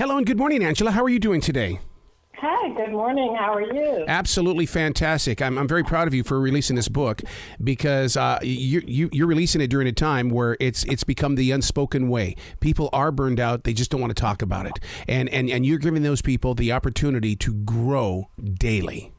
Hello and good morning, Angela. How are you doing today? Hi, good morning. How are you? Absolutely fantastic. I'm very proud of you for releasing this book because you're releasing it during a time where it's become the unspoken way. People are burned out. They just don't want to talk about it. And you're giving those people the opportunity to grow daily.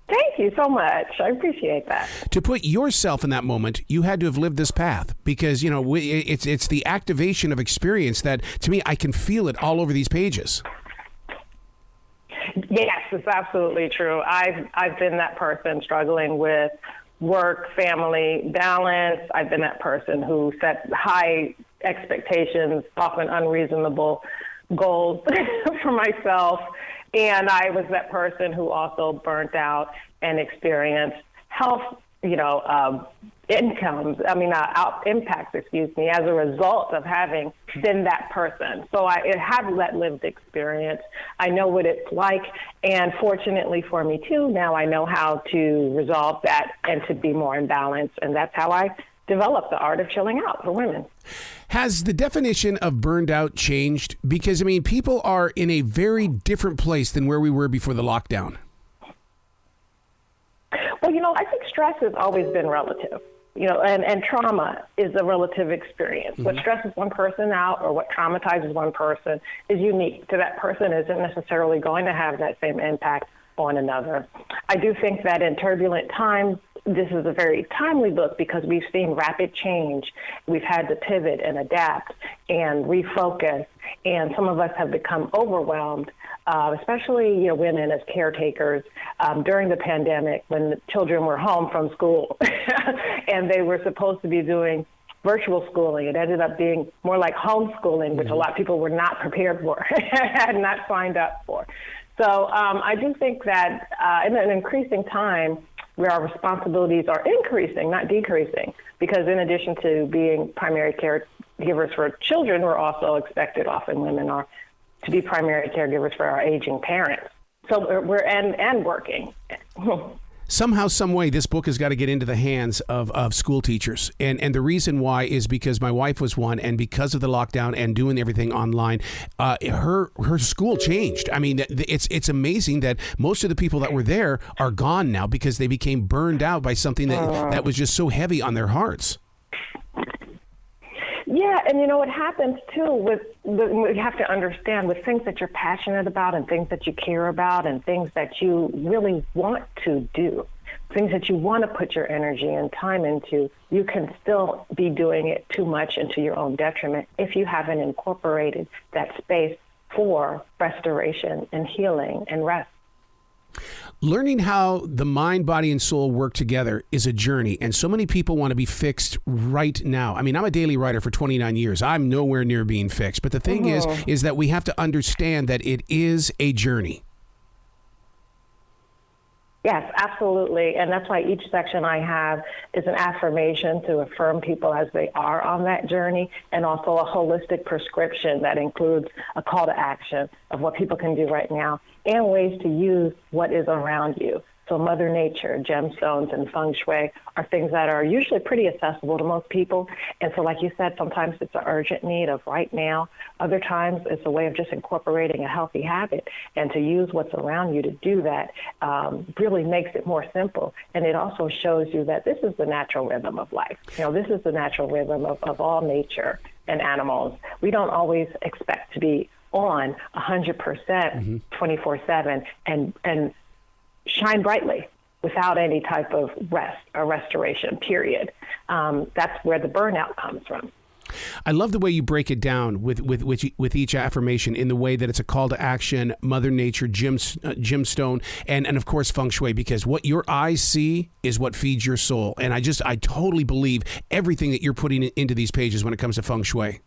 Thank you so much. I appreciate that. To put yourself in that moment, you had to have lived this path because, it's the activation of experience that, to me, I can feel it all over these pages. Yes, it's absolutely true. I've been that person struggling with work, family, balance. I've been that person who set high expectations, often unreasonable goals for myself. And I was that person who also burnt out and experienced health, impacts, as a result of having been that person. So I have that lived experience. I know what it's like. And fortunately for me, too, now I know how to resolve that and to be more in balance. And that's how I developed the art of chilling out for women. Has the definition of burned out changed? Because, people are in a very different place than where we were before the lockdown. Well, I think stress has always been relative, and trauma is a relative experience. Mm-hmm. What stresses one person out or what traumatizes one person is unique to that person, isn't necessarily going to have that same impact on another. I do think that in turbulent times, this is a very timely book because we've seen rapid change. We've had to pivot and adapt and refocus, and some of us have become overwhelmed, especially women as caretakers during the pandemic when the children were home from school and they were supposed to be doing virtual schooling. It ended up being more like homeschooling, which a lot of people were not prepared for, had not signed up for. So I do think that in an increasing time where our responsibilities are increasing, not decreasing, because in addition to being primary caregivers for children, we're also expected, often women are, to be primary caregivers for our aging parents. So we're and working. Somehow, some way, this book has got to get into the hands of school teachers. And the reason why is because my wife was one, and because of the lockdown and doing everything online, her school changed. It's amazing that most of the people that were there are gone now because they became burned out by something that was just so heavy on their hearts. Yeah, and what happens too you have to understand with things that you're passionate about and things that you care about and things that you really want to do, things that you want to put your energy and time into, you can still be doing it too much and to your own detriment if you haven't incorporated that space for restoration and healing and rest. Learning how the mind, body, and soul work together is a journey, and so many people want to be fixed right now. I'm a daily writer for 29 years. I'm nowhere near being fixed. But the thing is that we have to understand that it is a journey. Yes, absolutely. And that's why each section I have is an affirmation to affirm people as they are on that journey, and also a holistic prescription that includes a call to action of what people can do right now and ways to use what is around you. So Mother Nature, gemstones, and feng shui are things that are usually pretty accessible to most people. And so like you said, sometimes it's an urgent need of right now. Other times it's a way of just incorporating a healthy habit, and to use what's around you to do that really makes it more simple. And it also shows you that this is the natural rhythm of life. This is the natural rhythm of all nature and animals. We don't always expect to be on 100% 24/7 and shine brightly without any type of rest or restoration, period. That's where the burnout comes from. I love the way you break it down with each affirmation in the way that it's a call to action, Mother Nature, gemstone, and of course feng shui, because what your eyes see is what feeds your soul. And I totally believe everything that you're putting into these pages when it comes to feng shui.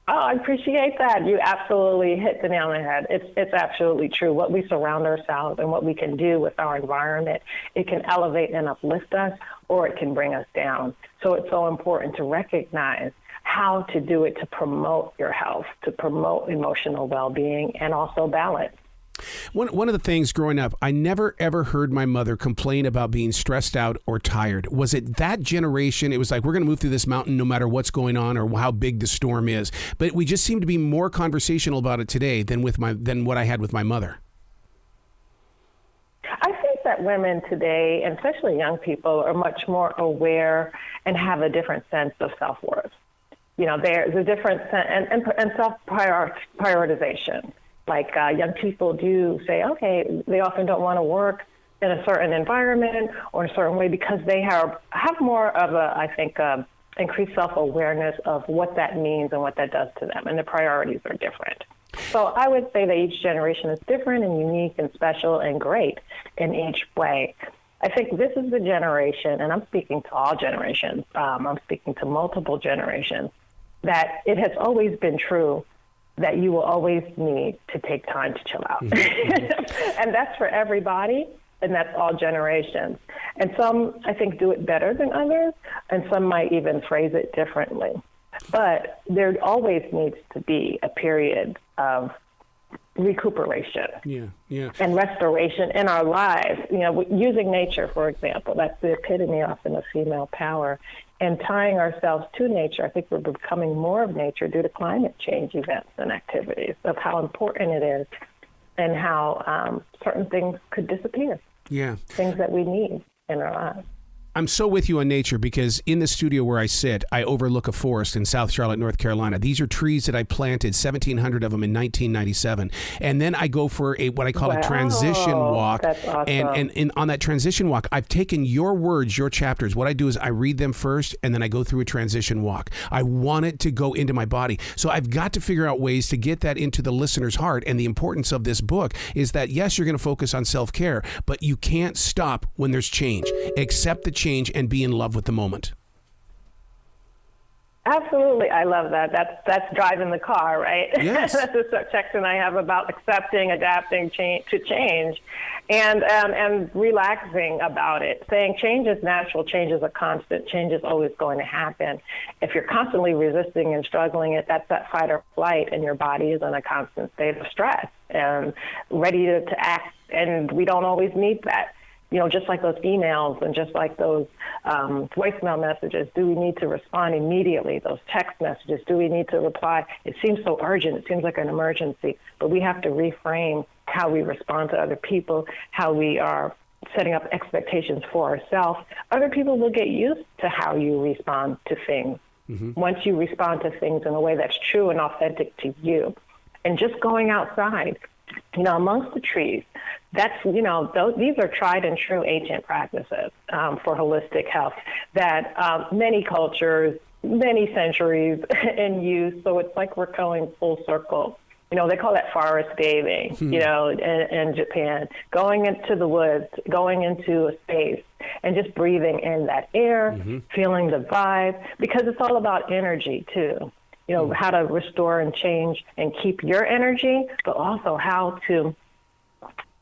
Oh, I appreciate that. You absolutely hit the nail on the head. It's absolutely true. What we surround ourselves and what we can do with our environment, it can elevate and uplift us, or it can bring us down. So it's so important to recognize how to do it to promote your health, to promote emotional well-being, and also balance. One of the things growing up, I never ever heard my mother complain about being stressed out or tired. Was it that generation? It was like, we're going to move through this mountain no matter what's going on or how big the storm is. But we just seem to be more conversational about it today than what I had with my mother. I think that women today, and especially young people, are much more aware and have a different sense of self-worth. There's a different sense and self-prioritization. Like young people do say, okay, they often don't want to work in a certain environment or in a certain way because they have more of increased self-awareness of what that means and what that does to them, and the priorities are different. So I would say that each generation is different and unique and special and great in each way. I think this is the generation, and I'm speaking to all generations, I'm speaking to multiple generations, that it has always been true that you will always need to take time to chill out. And that's for everybody, and that's all generations. And some, I think, do it better than others, and some might even phrase it differently. But there always needs to be a period of recuperation and restoration in our lives. Using nature, for example, that's the epitome often of female power. And tying ourselves to nature, I think we're becoming more of nature due to climate change events and activities, of how important it is and how certain things could disappear. Yeah. Things that we need in our lives. I'm so with you on nature because in the studio where I sit, I overlook a forest in South Charlotte, North Carolina. These are trees that I planted, 1,700 of them in 1997. And then I go for what I call a transition walk. That's awesome. And on that transition walk, I've taken your words, your chapters. What I do is I read them first, and then I go through a transition walk. I want it to go into my body. So I've got to figure out ways to get that into the listener's heart. And the importance of this book is that, yes, you're going to focus on self-care, but you can't stop when there's change. Accept the change and be in love with the moment. Absolutely. I love that. That's driving the car, right? Yes. That's a section I have about accepting, adapting to change, and relaxing about it, saying change is natural, change is a constant, change is always going to happen. If you're constantly resisting and struggling it, that's that fight or flight, and your body is in a constant state of stress and ready to act, and we don't always need that. Just like those emails and just like those voicemail messages, do we need to respond immediately? Those text messages, do we need to reply? It seems so urgent. It seems like an emergency. But we have to reframe how we respond to other people, how we are setting up expectations for ourselves. Other people will get used to how you respond to things. Mm-hmm. Once you respond to things in a way that's true and authentic to you. And just going outside, amongst the trees, that's, these are tried and true ancient practices for holistic health that many cultures, many centuries in use. So it's like we're going full circle. They call that forest bathing, in Japan, going into the woods, going into a space and just breathing in that air, mm-hmm. feeling the vibe, because it's all about energy too. How to restore and change and keep your energy, but also how to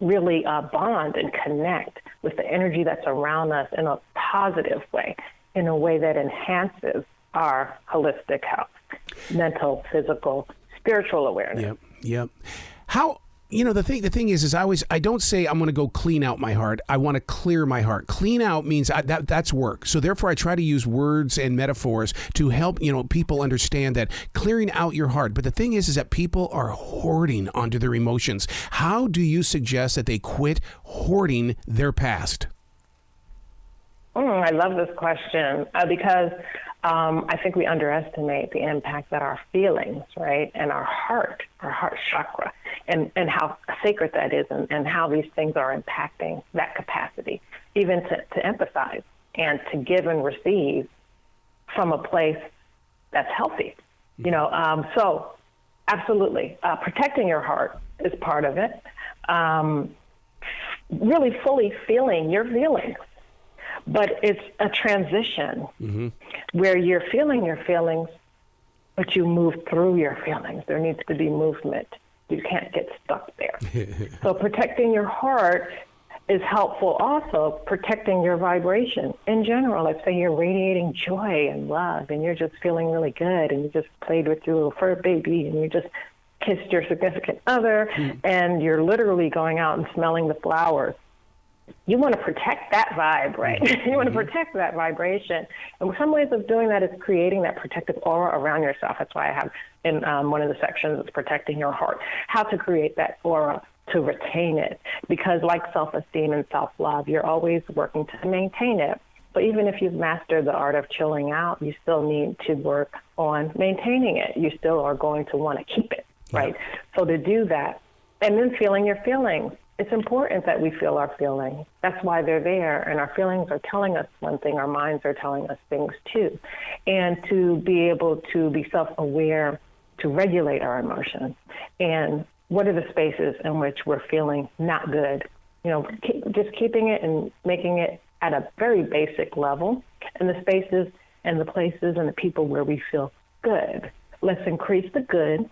really bond and connect with the energy that's around us in a positive way, in a way that enhances our holistic health, mental, physical, spiritual awareness. Yep. How... the thing is I don't say I'm going to go clean out my heart. I want to clear my heart. Clean out means that's work. So therefore, I try to use words and metaphors to help people understand that clearing out your heart. But the thing is that people are hoarding onto their emotions. How do you suggest that they quit hoarding their past? I love this question because I think we underestimate the impact that our feelings, right, and our heart chakra, and how sacred that is, and how these things are impacting that capacity, even to empathize and to give and receive from a place that's healthy. So absolutely, protecting your heart is part of it. Really fully feeling your feelings. But it's a transition mm-hmm. where you're feeling your feelings, but you move through your feelings. There needs to be movement. You can't get stuck there. So protecting your heart is helpful. Also, protecting your vibration in general. Let's say you're radiating joy and love, and you're just feeling really good, and you just played with your little fur baby, and you're just kissed your significant other and you're literally going out and smelling the flowers. You want to protect that vibe, right? You want to protect that vibration. And some ways of doing that is creating that protective aura around yourself. That's why I have in one of the sections, it's protecting your heart, how to create that aura to retain it. Because like self-esteem and self-love, you're always working to maintain it. But even if you've mastered the art of chilling out, you still need to work on maintaining it. You still are going to want to keep it, right? So to do that, and then feeling your feelings. It's important that we feel our feelings. That's why they're there. And our feelings are telling us one thing. Our minds are telling us things too. And to be able to be self-aware, to regulate our emotions. And what are the spaces in which we're feeling not good? You know, just keeping it and making it at a very basic level. And the spaces and the places and the people where we feel good. Let's increase the good,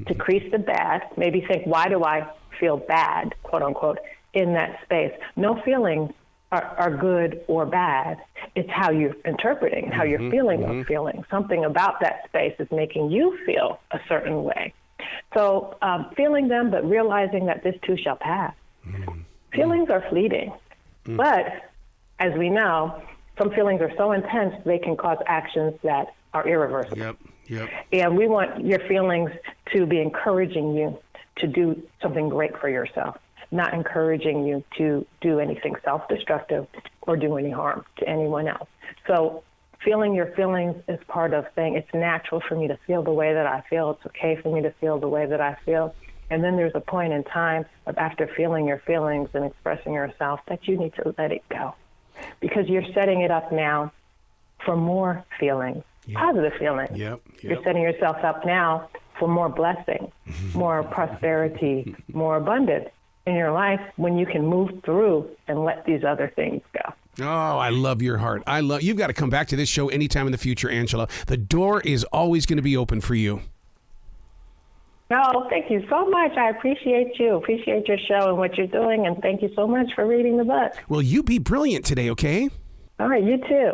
decrease the bad. Maybe think, why do I feel bad, quote unquote, in that space? No feelings are good or bad. It's how you're interpreting, how you're feeling those feelings. Something about that space is making you feel a certain way. So feeling them, but realizing that this too shall pass. Feelings are fleeting. But as we know, some feelings are so intense, they can cause actions that are irreversible. Yep. And we want your feelings to be encouraging you to do something great for yourself, not encouraging you to do anything self-destructive or do any harm to anyone else. So feeling your feelings is part of saying it's natural for me to feel the way that I feel. It's okay for me to feel the way that I feel. And then there's a point in time of after feeling your feelings and expressing yourself that you need to let it go, because you're setting it up now for more feelings, positive feelings. You're setting yourself up now for more blessing, more prosperity, more abundance in your life when you can move through and let these other things go. Oh, I love your heart. You've got to come back to this show anytime in the future, Angela. The door is always going to be open for you. Oh, thank you so much. I appreciate you. Appreciate your show and what you're doing. And thank you so much for reading the book. Well, you be brilliant today, okay? All right, you too.